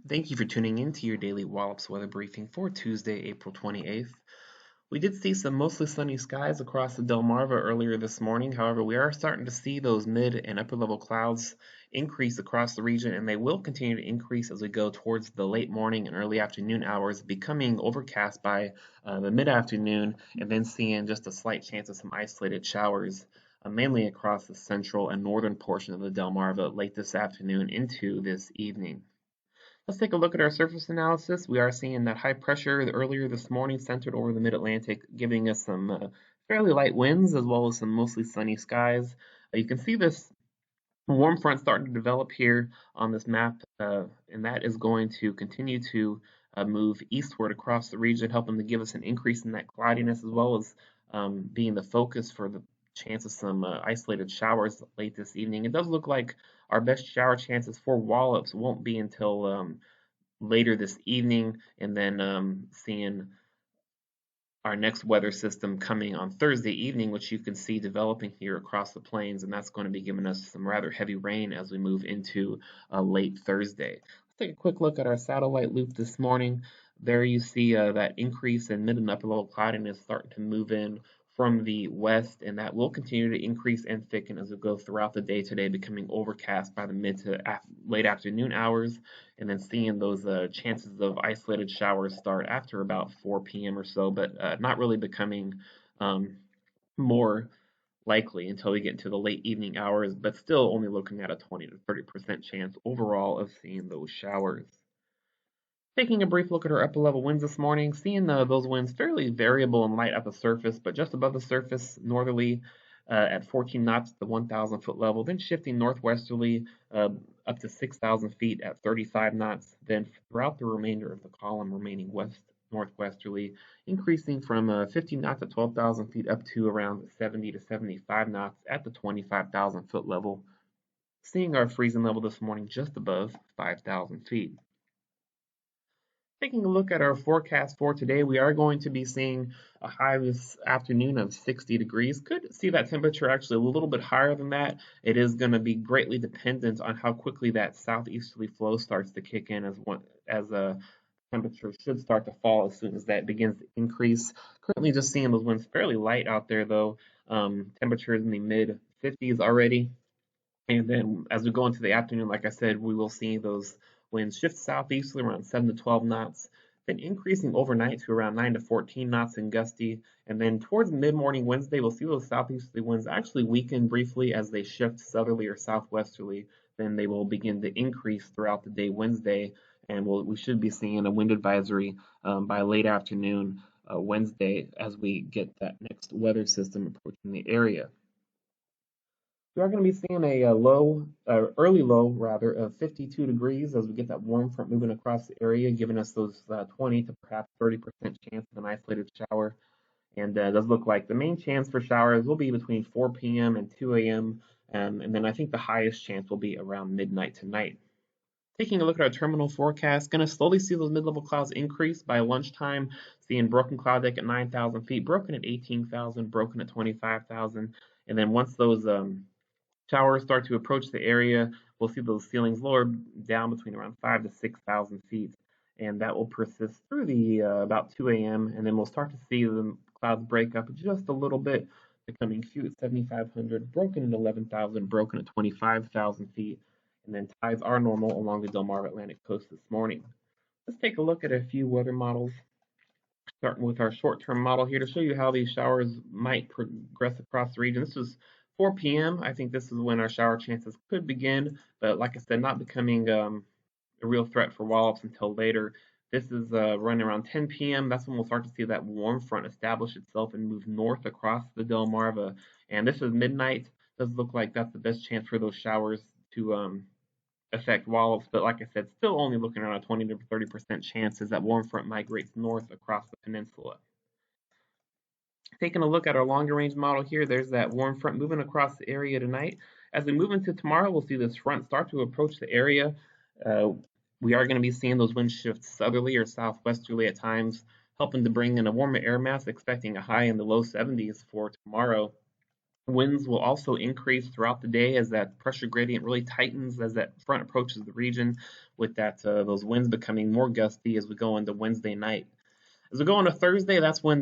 Thank you for tuning in to your daily Wallops weather briefing for Tuesday, April 28th. We did see some mostly sunny skies across the Delmarva earlier this morning. However, we are starting to see those mid and upper level clouds increase across the region, and they will continue to increase as we go towards the late morning and early afternoon hours, becoming overcast by the mid afternoon, and then seeing just a slight chance of some isolated showers. Mainly across the central and northern portion of the Delmarva late this afternoon into this evening. Let's take a look at our surface analysis. We are seeing that high pressure earlier this morning centered over the mid-Atlantic, giving us some fairly light winds as well as some mostly sunny skies. You can see this warm front starting to develop here on this map, and that is going to continue to move eastward across the region, helping to give us an increase in that cloudiness as well as being the focus for the chance of some isolated showers late this evening. It does look like our best shower chances for Wallops won't be until later this evening, and then seeing our next weather system coming on Thursday evening, which you can see developing here across the plains, and that's going to be giving us some rather heavy rain as we move into late Thursday. Let's take a quick look at our satellite loop this morning. There you see that increase in mid and upper level cloudiness starting to move in from the west, and that will continue to increase and thicken as we go throughout the day today, becoming overcast by the mid to late afternoon hours, and then seeing those chances of isolated showers start after about 4 p.m. or so, but not really becoming more likely until we get into the late evening hours, but still only looking at a 20 to 30% chance overall of seeing those showers. Taking a brief look at our upper level winds this morning, seeing those winds fairly variable and light at the surface, but just above the surface, northerly at 14 knots at the 1,000 foot level, then shifting northwesterly up to 6,000 feet at 35 knots, then throughout the remainder of the column remaining west northwesterly, increasing from 15 knots at 12,000 feet up to around 70 to 75 knots at the 25,000 foot level, seeing our freezing level this morning just above 5,000 feet. Taking a look at our forecast for today, we are going to be seeing a high this afternoon of 60 degrees. Could see that temperature actually a little bit higher than that. It is going to be greatly dependent on how quickly that southeasterly flow starts to kick in as a temperature should start to fall as soon as that begins to increase. Currently just seeing those winds fairly light out there though. Temperatures in the mid 50s already. And then as we go into the afternoon, like I said, we will see those winds shift southeasterly around 7 to 12 knots, then increasing overnight to around 9 to 14 knots and gusty. And then towards mid-morning Wednesday, we'll see those southeasterly winds actually weaken briefly as they shift southerly or southwesterly. Then they will begin to increase throughout the day Wednesday, and we should be seeing a wind advisory by late afternoon Wednesday as we get that next weather system approaching the area. We are going to be seeing a early low rather, of 52 degrees as we get that warm front moving across the area, giving us those 20 to perhaps 30% chance of an isolated shower. And it does look like the main chance for showers will be between 4 p.m. and 2 a.m. And then I think the highest chance will be around midnight tonight. Taking a look at our terminal forecast, going to slowly see those mid-level clouds increase by lunchtime, seeing broken cloud deck at 9,000 feet, broken at 18,000, broken at 25,000. And then once those showers start to approach the area, we'll see those ceilings lower down between around 5 to 6,000 feet, and that will persist through the about 2 a.m. And then we'll start to see the clouds break up just a little bit, becoming few at 7,500, broken at 11,000, broken at 25,000 feet, and then tides are normal along the Delmarva Atlantic coast this morning. Let's take a look at a few weather models, starting with our short-term model here to show you how these showers might progress across the region. This is 4 p.m. I think this is when our shower chances could begin, but like I said, not becoming a real threat for Wallops until later. This is running around 10 p.m. That's when we'll start to see that warm front establish itself and move north across the Delmarva. And this is midnight. Does look like that's the best chance for those showers to affect Wallops, but like I said, still only looking around a 20 to 30% chance as that warm front migrates north across the peninsula. Taking a look at our longer range model here, there's that warm front moving across the area tonight. As we move into tomorrow, we'll see this front start to approach the area. We are going to be seeing those winds shift southerly or southwesterly at times, helping to bring in a warmer air mass, expecting a high in the low 70s for tomorrow. Winds will also increase throughout the day as that pressure gradient really tightens as that front approaches the region, with those winds becoming more gusty as we go into Wednesday night. As we go into Thursday, that's when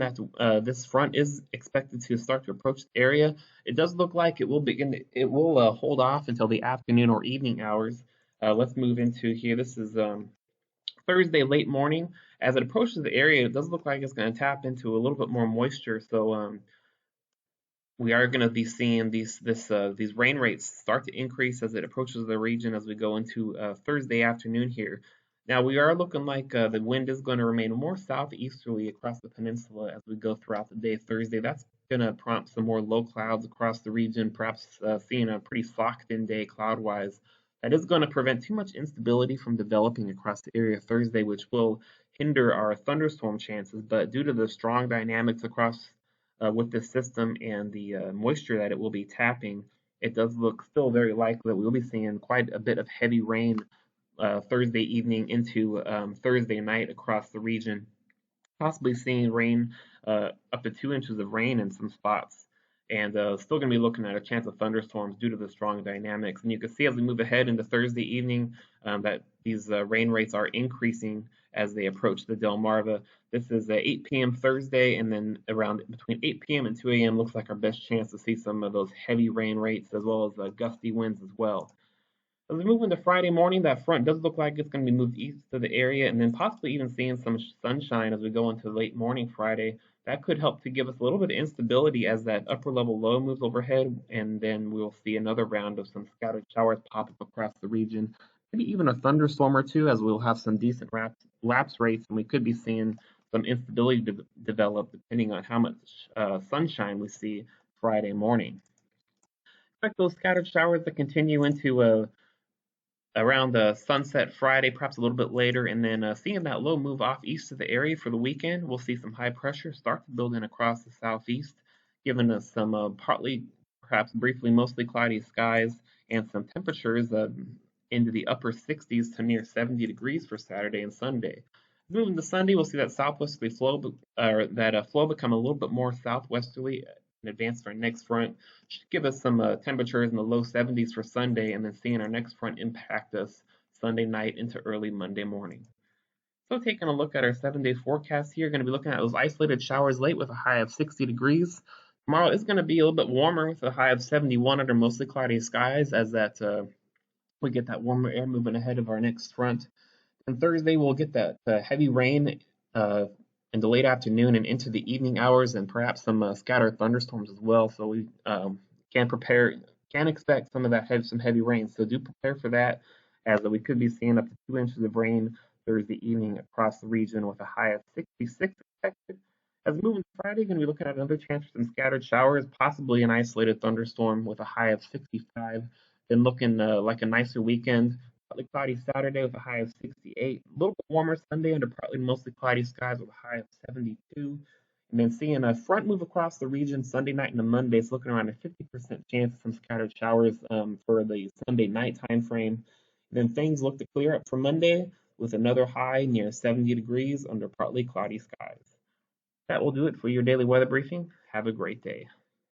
this front is expected to start to approach the area. It does look like it will hold off until the afternoon or evening hours. Let's move into here. This is Thursday late morning. As it approaches the area, it does look like it's going to tap into a little bit more moisture. So we are going to be seeing these rain rates start to increase as it approaches the region as we go into Thursday afternoon here. Now we are looking like the wind is going to remain more southeasterly across the peninsula as we go throughout the day Thursday. That's going to prompt some more low clouds across the region, perhaps seeing a pretty socked-in day cloud-wise. That is going to prevent too much instability from developing across the area Thursday, which will hinder our thunderstorm chances. But due to the strong dynamics across with this system and the moisture that it will be tapping, it does look still very likely that we'll be seeing quite a bit of heavy rain Thursday evening into Thursday night across the region, possibly seeing rain up to 2 inches of rain in some spots. And still going to be looking at a chance of thunderstorms due to the strong dynamics. And you can see as we move ahead into Thursday evening that these rain rates are increasing as they approach the Delmarva. This is 8 p.m. Thursday, and then around between 8 p.m. and 2 a.m. looks like our best chance to see some of those heavy rain rates as well as gusty winds as well. As we move into Friday morning, that front does look like it's going to be moved east to the area and then possibly even seeing some sunshine as we go into late morning Friday. That could help to give us a little bit of instability as that upper level low moves overhead, and then we'll see another round of some scattered showers pop up across the region. Maybe even a thunderstorm or two as we'll have some decent lapse rates, and we could be seeing some instability develop depending on how much sunshine we see Friday morning. Expect those scattered showers to continue into around the sunset Friday, perhaps a little bit later, and then seeing that low move off east of the area for the weekend, we'll see some high pressure start to build in across the southeast, giving us some partly, perhaps briefly, mostly cloudy skies and some temperatures into the upper 60s to near 70 degrees for Saturday and Sunday. Moving to Sunday, we'll see that southwesterly flow, or that flow become a little bit more southwesterly in advance of our next front. Should give us some temperatures in the low 70s for Sunday, and then seeing our next front impact us Sunday night into early Monday morning. So taking a look at our 7-day forecast here, going to be looking at those isolated showers late with a high of 60 degrees. Tomorrow is going to be a little bit warmer with a high of 71 under mostly cloudy skies as that we get that warmer air moving ahead of our next front. And Thursday, we'll get that heavy rain in the late afternoon and into the evening hours, and perhaps some scattered thunderstorms as well. So we can expect some of that some heavy rain. So do prepare for that, as we could be seeing up to 2 inches of rain Thursday evening across the region with a high of 66 expected. As we move into Friday, going to be looking at another chance for some scattered showers, possibly an isolated thunderstorm with a high of 65. Then looking like a nicer weekend. Partly cloudy Saturday with a high of 68. A little bit warmer Sunday under partly mostly cloudy skies with a high of 72. And then seeing a front move across the region Sunday night into Monday. It's looking around a 50% chance of some scattered showers for the Sunday night time frame. And then things look to clear up for Monday with another high near 70 degrees under partly cloudy skies. That will do it for your daily weather briefing. Have a great day.